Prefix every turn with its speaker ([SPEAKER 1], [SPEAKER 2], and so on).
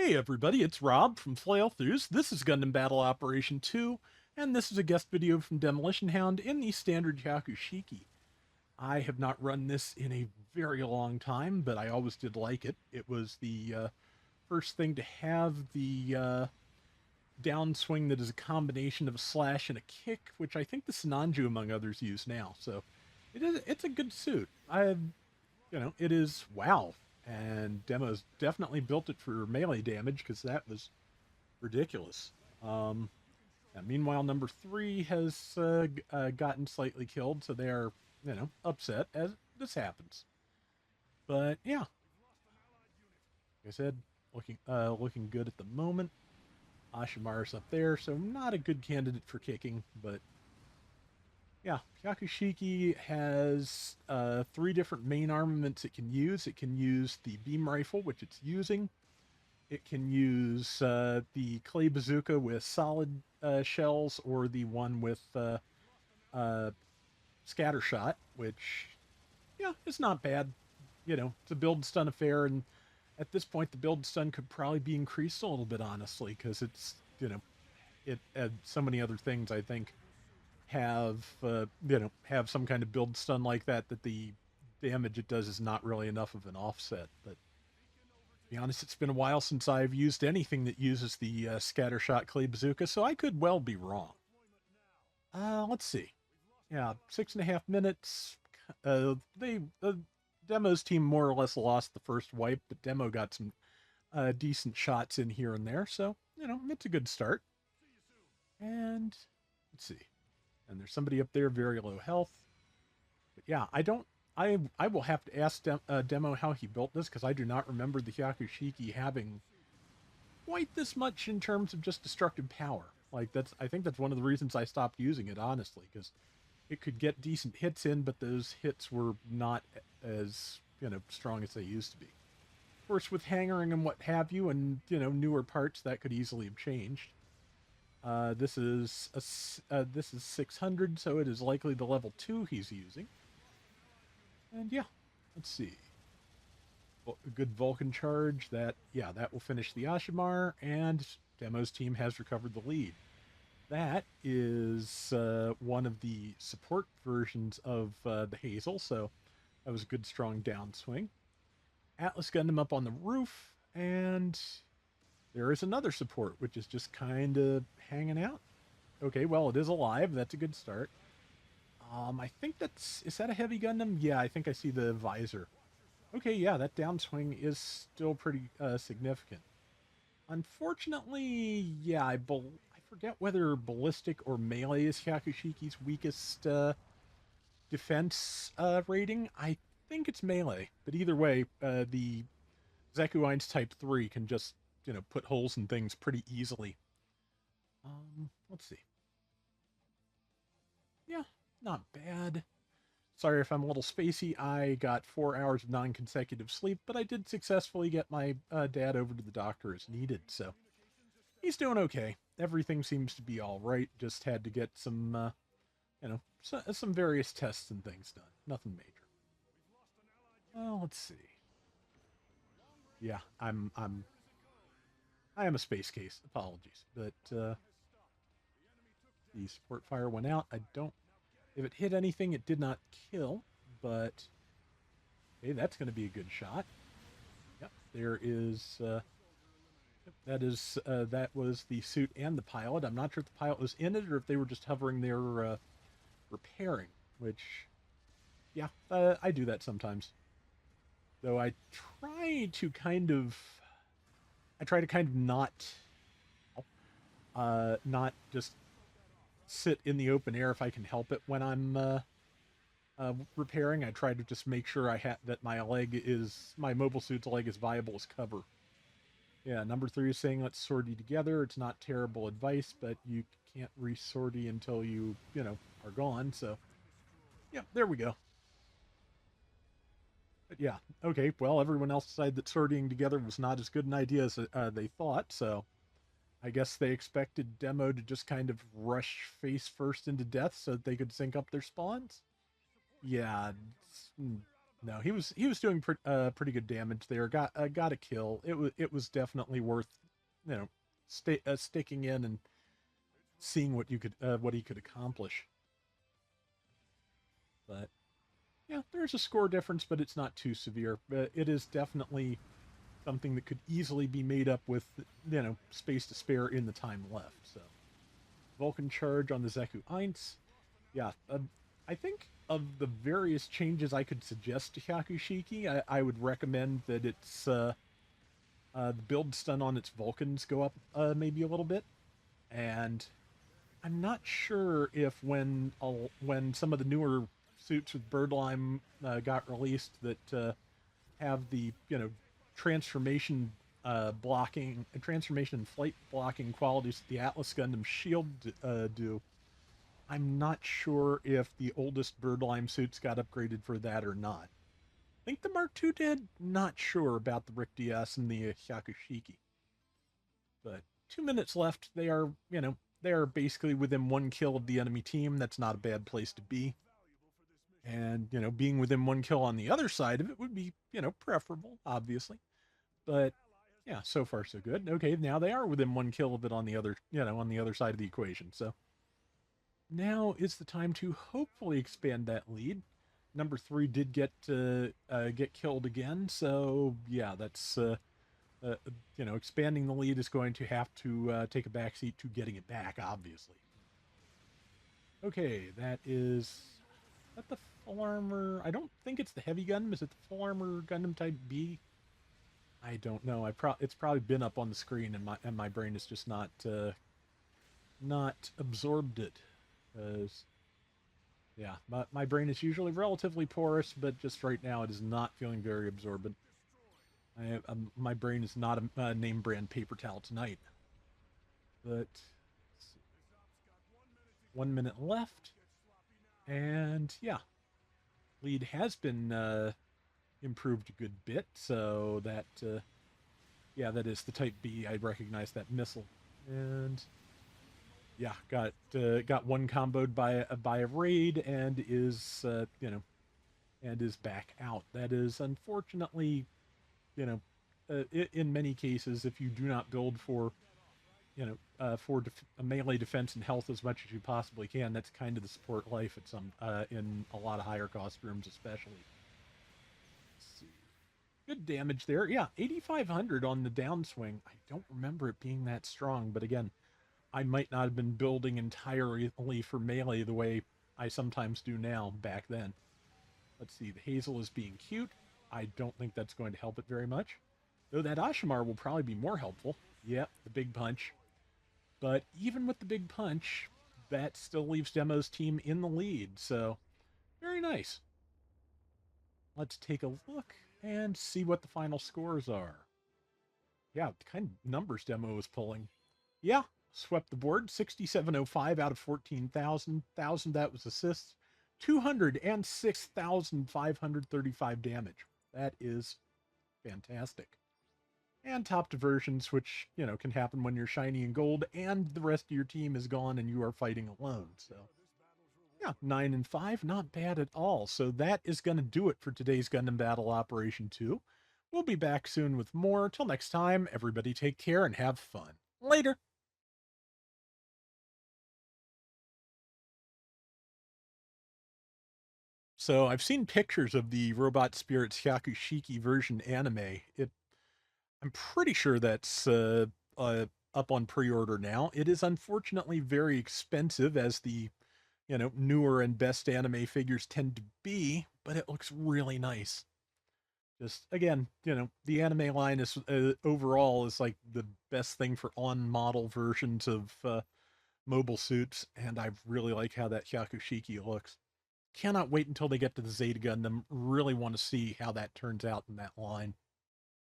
[SPEAKER 1] Hey everybody, it's Rob from Flailthroughs. This is Gundam Battle Operation 2, and this is a guest video from Demolition Hound in the standard Hyaku Shiki. I have not run this in a very long time, but I always did like it. It was the first thing to have the downswing that is a combination of a slash and a kick, which I think the Sinanju, among others, use now. So it's a good suit. It is wow. And Demo's definitely built it for melee damage because that was ridiculous. And meanwhile, number three has gotten slightly killed, so they are, upset as this happens. But yeah, like I said, looking good at the moment. Ashimaru's up there, so not a good candidate for kicking, but yeah, Hyakushiki has three different main armaments it can use. It can use the beam rifle, which it's using. It can use the clay bazooka with solid shells, or the one with uh, scatter shot, which, yeah, is not bad. It's a build stun affair, and at this point, the build stun could probably be increased a little bit, honestly, because it so many other things, I think, have some kind of build stun like that the damage it does is not really enough of an offset. But to be honest, it's been a while since I've used anything that uses the scatter shot clay bazooka, so I could well be wrong. Let's see. Yeah, 6.5 minutes. The Demo's team more or less lost the first wipe, but Demo got some decent shots in here and there, so it's a good start. And let's see. And there's somebody up there very low health. But yeah, I don't. I will have to ask Demo how he built this because I do not remember the Hyakushiki having quite this much in terms of just destructive power. Like I think that's one of the reasons I stopped using it, honestly, because it could get decent hits in, but those hits were not as strong as they used to be. Of course, with hangering and what have you, and newer parts, that could easily have changed. This is 600, so it is likely the level 2 he's using. And yeah, let's see. A good Vulcan charge. That will finish the Ashimar, and Demo's team has recovered the lead. That is one of the support versions of the Hazel, so that was a good strong downswing. Atlas Gundam up on the roof, and there is another support, which is just kind of hanging out. Okay, well, it is alive. That's a good start. I think is that a heavy Gundam? Yeah, I think I see the visor. Okay, yeah, that downswing is still pretty significant. Unfortunately, yeah, I forget whether ballistic or melee is Hyakushiki's weakest defense rating. I think it's melee, but either way, the Zekuein's Type 3 can just, put holes in things pretty easily. Let's see. Yeah, not bad. Sorry if I'm a little spacey. I got 4 hours of non-consecutive sleep, but I did successfully get my dad over to the doctor as needed, so he's doing okay. Everything seems to be all right. Just had to get some various tests and things done. Nothing major. Well, let's see. Yeah, I am a space case. Apologies, but the support fire went out. I don't. If it hit anything, it did not kill, but hey, that's going to be a good shot. Yep, there is. That was the suit and the pilot. I'm not sure if the pilot was in it or if they were just hovering there repairing. Which, yeah, I do that sometimes. Though I try to kind of not just sit in the open air if I can help it when I'm repairing. I try to just make sure that my mobile suit's leg is viable as cover. Yeah, number three is saying let's sortie together. It's not terrible advice, but you can't re-sortie until you are gone. So, yeah, there we go. But yeah, okay. Well, everyone else decided that sortying together was not as good an idea as they thought. So, I guess they expected Demo to just kind of rush face first into death so that they could sync up their spawns. Yeah, No, he was doing pretty good damage there. Got a kill. It was definitely worth, you know, sticking in and seeing what he could accomplish. But yeah, there's a score difference, but it's not too severe. It is definitely something that could easily be made up with, space to spare in the time left. So Vulcan charge on the Zeku Eins. Yeah, I think of the various changes I could suggest to Hyaku Shiki, I would recommend that the build stun on its Vulcans go up maybe a little bit, and I'm not sure if when some of the newer suits with Birdlime got released that have the transformation transformation and flight blocking qualities that the Atlas Gundam Shield do. I'm not sure if the oldest Birdlime suits got upgraded for that or not. I think the Mark II did. Not sure about the Rick DS and the Hyakushiki. But 2 minutes left. They are basically within one kill of the enemy team. That's not a bad place to be. And, being within one kill on the other side of it would be, preferable, obviously. But yeah, so far so good. Okay, now they are within one kill of it on the other, on the other side of the equation. So now is the time to hopefully expand that lead. Number 3 did get killed again, so yeah, that's uh, expanding the lead is going to have to take a backseat to getting it back, obviously. Okay, that the full armor. I don't think it's the heavy Gundam. Is it the full armor Gundam Type B? I don't know. It's probably been up on the screen, and my brain is just not absorbed it. Because yeah, my brain is usually relatively porous, but just right now it is not feeling very absorbent. My brain is not a name brand paper towel tonight. But 1 minute left, and yeah, lead has been improved a good bit. So yeah, that is the Type B. I recognize that missile, and yeah, got one comboed by a raid, and is back out. That is unfortunately, you know, in many cases, if you do not build for a melee defense and health as much as you possibly can, that's kind of the support life at some in a lot of higher cost rooms, especially. Let's see. Good damage there. Yeah, 8,500 on the downswing. I don't remember it being that strong, but again, I might not have been building entirely for melee the way I sometimes do now back then. Let's see, the Hazel is being cute. I don't think that's going to help it very much. Though that Ashamar will probably be more helpful. Yep, the big punch. But even with the big punch, that still leaves Demo's team in the lead. So, very nice. Let's take a look and see what the final scores are. Yeah, the kind of numbers Demo was pulling. Yeah, swept the board. 6,705 out of 14,000. That was assists. 206,535 damage. That is fantastic. And top diversions, which, can happen when you're shiny and gold and the rest of your team is gone and you are fighting alone. So, yeah, 9 and 5, not bad at all. So that is going to do it for today's Gundam Battle Operation 2. We'll be back soon with more. Till next time, everybody take care and have fun. Later. So I've seen pictures of the Robot Spirits Hyakushiki version anime. I'm pretty sure that's up on pre-order now. It is unfortunately very expensive, as the newer and best anime figures tend to be, but it looks really nice. Just again, the anime line is overall is like the best thing for on-model versions of mobile suits, and I really like how that Hyakushiki looks. Cannot wait until they get to the Zeta Gundam. Really want to see how that turns out in that line.